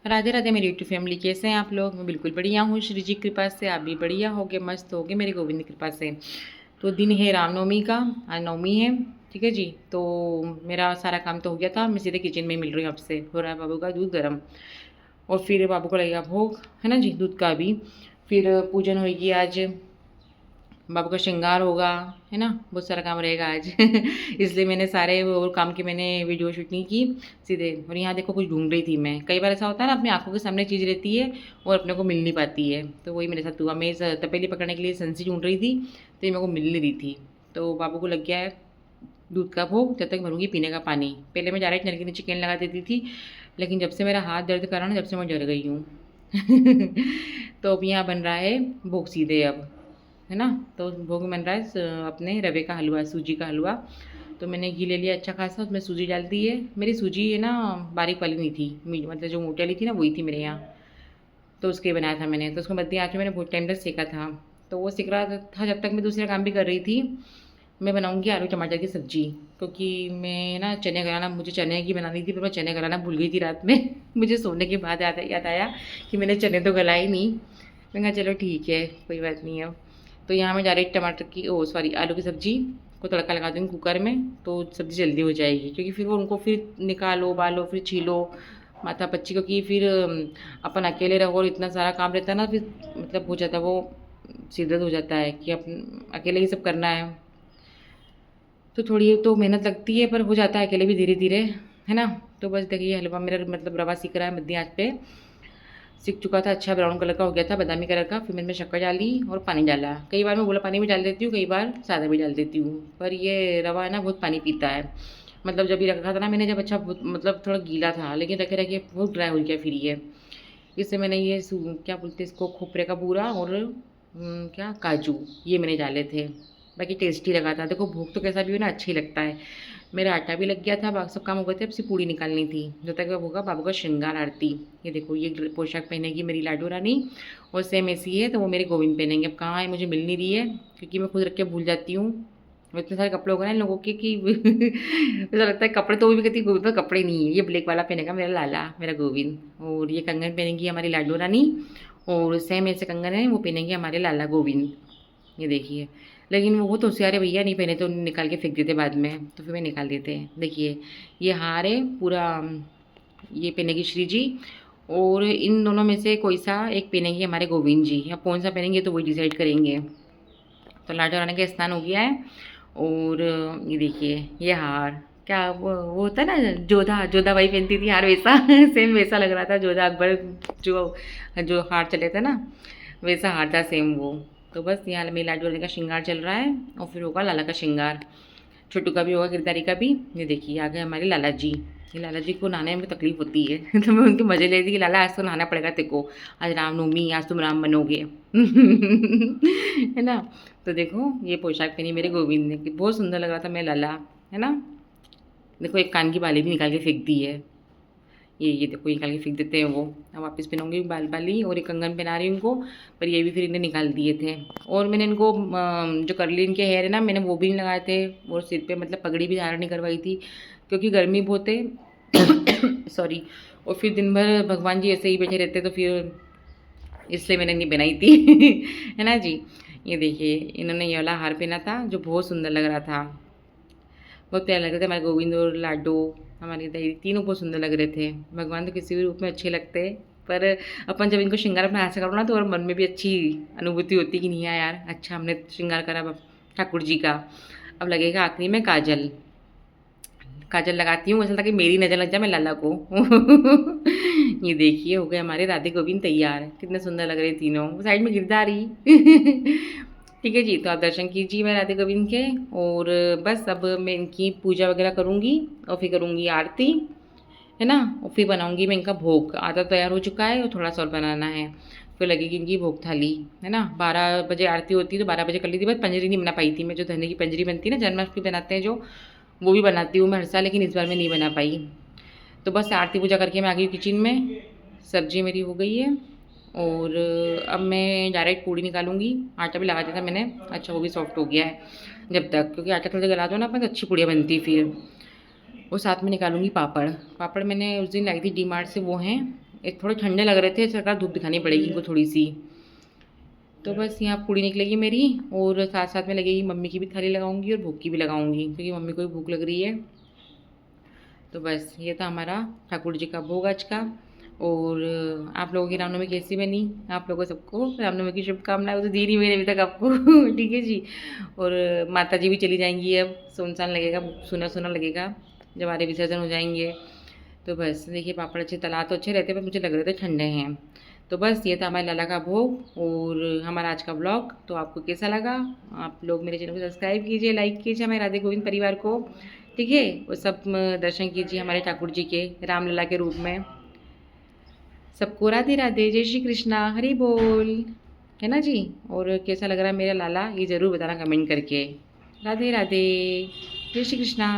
राधे राधे मेरी YouTube family, कैसे हैं आप लोग। मैं बिल्कुल बढ़िया हूँ, श्री जी की कृपा से। आप भी बढ़िया होगे, मस्त होगे मेरे गोविंद की कृपा से। तो दिन है रामनवमी का, आज नवमी है। ठीक है जी। तो मेरा सारा काम तो हो गया था, मैं सीधे किचन में ही मिल रही हूँ आपसे। हो रहा है बाबू का दूध गर्म, और फिर बाबू को लगेगा भोग, है ना जी, दूध का भी। फिर पूजन होगी आज, बाबू का श्रृंगार होगा, है ना। बहुत सारा काम रहेगा आज इसलिए मैंने सारे वो काम की मैंने वीडियो शूट नहीं की सीधे। और यहाँ देखो कुछ ढूंढ रही थी मैं। कई बार ऐसा होता है ना, अपनी आंखों के सामने चीज़ रहती है और अपने को मिल नहीं पाती है। तो वही मेरे साथ हुआ। मैं इस तपेली पकड़ने के लिए संसी ढूंढ रही थी, तो ये मेरे को मिल नहीं रही थी। तो बाबू को लग गया है दूध का भोग, जब तक भरूंगी पीने का पानी। पहले मैं डायरेक्ट नल के नीचे कैन लगा देती थी, लेकिन जब से मेरा हाथ दर्द कर रहा ना, जब से मैं डर गई हूँ तो अब यहाँ बन रहा है भोग सीधे अब, है ना। तो भोग में बन रहा है अपने रवे का हलवा, सूजी का हलवा। तो मैंने घी ले लिया अच्छा खासा, उसमें सूजी डाल दी है। मेरी सूजी है ना, बारीक वाली नहीं थी, मतलब जो मोटी वाली थी ना, वही थी मेरे यहाँ। तो उसके बनाया था मैंने। तो उसको मध्य आँच में मैंने बहुत टाइम तक सेका था। तो वो सिक रहा था जब तक मैं दूसरा काम भी कर रही थी। मैं बनाऊंगी आलू टमाटर की सब्जी, क्योंकि मैं ना चने कराना, मुझे चने की बनानी थी, पर मैं चने कराना भूल गई थी रात में मुझे सोने के बाद याद आया कि मैंने चने तो गलाए नहीं। मैंने कहा चलो ठीक है, कोई बात नहीं अब। तो यहाँ मैं डायरेक्ट टमाटर की, ओ सॉरी, आलू की सब्जी को तड़का लगा दूँगी कुकर में, तो सब्ज़ी जल्दी हो जाएगी। क्योंकि फिर वो उनको फिर निकालो, उबालो, फिर छीलो, माथा पच्ची। क्योंकि फिर अपन अकेले रहो और इतना सारा काम रहता है ना, फिर मतलब हो जाता है वो, सिरदर्द हो जाता है कि अपन अकेले ही सब करना है। तो थोड़ी तो मेहनत लगती है, पर हो जाता है अकेले भी धीरे धीरे, है ना। तो बस देखिए हलवा मेरा मतलब रवा सीख रहा है, मध्य आँच पे सीख चुका था। अच्छा ब्राउन कलर का हो गया था, बादामी कलर का। फिर मैंने शक्कर डाली और पानी डाला। कई बार मैं बोला पानी भी डाल देती हूँ, कई बार सादा भी डाल देती हूँ। पर ये रवा है ना, बहुत पानी पीता है। मतलब जब ये रखा था ना मैंने, जब अच्छा मतलब थोड़ा गीला था, लेकिन रखे रखे बहुत ड्राई हो गया फिर ये। इससे मैंने ये क्या बोलते हैं इसको, खोपरे का बूरा और क्या काजू, ये मैंने डाले थे। बाकी टेस्टी लगा था। देखो भूख तो कैसा भी हो ना, अच्छा ही लगता है। मेरा आटा भी लग गया था, बाकी सब काम हो गए थे। अब से पूड़ी निकालनी थी, जब तक होगा बाबू का श्रृंगार आरती। ये देखो ये पोशाक पहनेगी मेरी लाडो रानी, और सेम ऐसी है तो वो मेरे गोविंद पहनेंगे। अब कहाँ है मुझे मिल नहीं रही है, क्योंकि मैं खुद रख के भूल जाती हूँ। और इतने सारे कपड़े हो गए ना इन लोगों के कि ऐसा लगता है कपड़े तो, वो भी कहती है गोविंद पर कपड़े नहीं है। ये ब्लैक वाला पहनेगा मेरा लाला, मेरा गोविंद। और ये कंगन पहनेगी हमारी लाडो रानी, और सेम ऐसे कंगन है वो पहनेंगे हमारे लाला गोविंद। ये देखिए। लेकिन वो तो होशियार है भैया, नहीं पहने तो निकाल के फेंक देते बाद में, तो फिर मैं निकाल देते हैं। देखिए ये हार है पूरा, ये पहनेगी श्री जी। और इन दोनों में से कोई सा एक पहनेंगे हमारे गोविंद जी। अब कौन सा पहनेंगे तो वही डिसाइड करेंगे। तो लाडो रानी का स्नान हो गया है। और ये देखिए ये हार, क्या वो होता है ना, जोधा जोधा बाई पहनती थी हार, वैसा सेम वैसा लग रहा था। जोधा अकबर जो जो हार चले थे ना, वैसा हार था सेम वो। तो बस यहाँ मेरी लाडो रानी का श्रृंगार चल रहा है, और फिर होगा लाला का श्रृंगार। छोटू का भी होगा, गिरधारी का भी। ये देखिए आ गए हमारे लाला जी। ये लाला जी को नहाने में तकलीफ होती है तो मैं उनके मजे ले रही थी कि लाला आज तो नहाना पड़ेगा तेरे को, आज रामनवमी, आज तुम राम बनोगे है ना। तो देखो ये पोशाक पहनी मेरे गोविंद ने, कि बहुत सुंदर लग रहा था मैं लाला, है ना। देखो एक कान की बाली भी निकाल के फेंक दी है। ये देखो ये निकाल के फेंक देते हैं वो। अब वापस पहनाऊंगी बाल बाली, और एक कंगन पहना रही हूँ इनको। पर ये भी फिर इन्हें निकाल दिए थे। और मैंने इनको जो करली इनके हेयर है ना, मैंने वो भी नहीं लगाए थे। और सिर पे मतलब पगड़ी भी धारण नहीं करवाई थी, क्योंकि गर्मी बहुत है सॉरी। और फिर दिन भर भगवान जी ऐसे ही बैठे रहते, तो फिर इसलिए मैंने नहीं बनाई थी है ना जी। ये देखिए इन्होंने ये वाला हार पहना था, जो बहुत सुंदर लग रहा था। बहुत प्यारे लग रहे थे हमारे गोविंद और लाडो, हमारी दही, तीनों बहुत सुंदर लग रहे थे। भगवान तो किसी भी रूप में अच्छे लगते हैं, पर अपन जब इनको श्रृंगार अपने हाथ से करो ना, तो और मन में भी अच्छी अनुभूति होती है कि नहीं यार अच्छा हमने श्रृंगार करा ठाकुर जी का। अब लगेगा आखिरी में काजल। काजल लगाती हूँ ऐसा था कि मेरी नज़र लग जाए मैं लाला को ये देखिए हो गए हमारे राधे गोविंद तैयार। कितने सुंदर लग रहे तीनों, साइड में गिरधारी ठीक है जी। तो आप दर्शन कीजिए मैं राधे गोविंद के। और बस अब मैं इनकी पूजा वगैरह करूँगी, और फिर करूँगी आरती, है ना। और फिर बनाऊँगी मैं इनका भोग। आधा तैयार हो चुका है और थोड़ा सा और बनाना है। फिर लगेगी इनकी भोग थाली, है ना। 12 बजे आरती होती है, तो 12 बजे कर ली थी। बस पंजरी नहीं बना पाई थी मैं, जो धनिया की पंजरी बनती है ना, जन्माष्टमी बनाते हैं जो, वो भी बनाती हूँ मैं हर साल, लेकिन इस बार मैं नहीं बना पाई। तो बस आरती पूजा करके मैं आ गई किचन में। सब्जी मेरी हो गई है। और अब मैं डायरेक्ट पूड़ी निकालूंगी। आटा भी लगा दिया था मैंने, अच्छा वो भी सॉफ्ट हो गया है जब तक, क्योंकि आटा थोड़ा सा गला दो ना अपन तो अच्छी पूड़ियाँ बनती फिर। और साथ में निकालूंगी पापड़। पापड़ मैंने उस दिन लाई थी डी मार्ट से, वो हैं थोड़े ठंडे लग रहे थे, सरकार धूप दिखानी पड़ेगी इनको थोड़ी सी। तो बस यहाँ पूड़ी निकलेगी मेरी, और साथ साथ में लगेगी मम्मी की भी थाली लगाऊंगी और भूख की भी लगाऊंगी, क्योंकि मम्मी को भी भूख लग रही है। तो बस ये था हमारा ठाकुर जी का भोग आज का। और आप लोगों की रामनवमी कैसी बनी? आप लोगों सबको रामनवमी की शुभकामनाएं तो दी नहीं मैंने अभी तक आपको ठीक है जी। और माता जी भी चली जाएंगी, अब सुनसान लगेगा, सुना सुना लगेगा जब हमारे विसर्जन हो जाएंगे। तो बस देखिए, पापड़ अच्छे तला तो अच्छे रहते, पर मुझे लग रहे थे ठंडे हैं। तो बस ये था हमारे लाला का भोग और हमारा आज का ब्लॉग। तो आपको कैसा लगा? आप लोग मेरे चैनल को सब्सक्राइब कीजिए, लाइक कीजिए हमारे राधे गोविंद परिवार को, ठीक है। और सब दर्शन कीजिए हमारे ठाकुर जी के, रामलला के रूप में। सबको राधे राधे, जय श्री कृष्णा, हरि बोल, है ना जी। और कैसा लग रहा है मेरा लाला, ये ज़रूर बताना कमेंट करके। राधे राधे, जय श्री कृष्णा।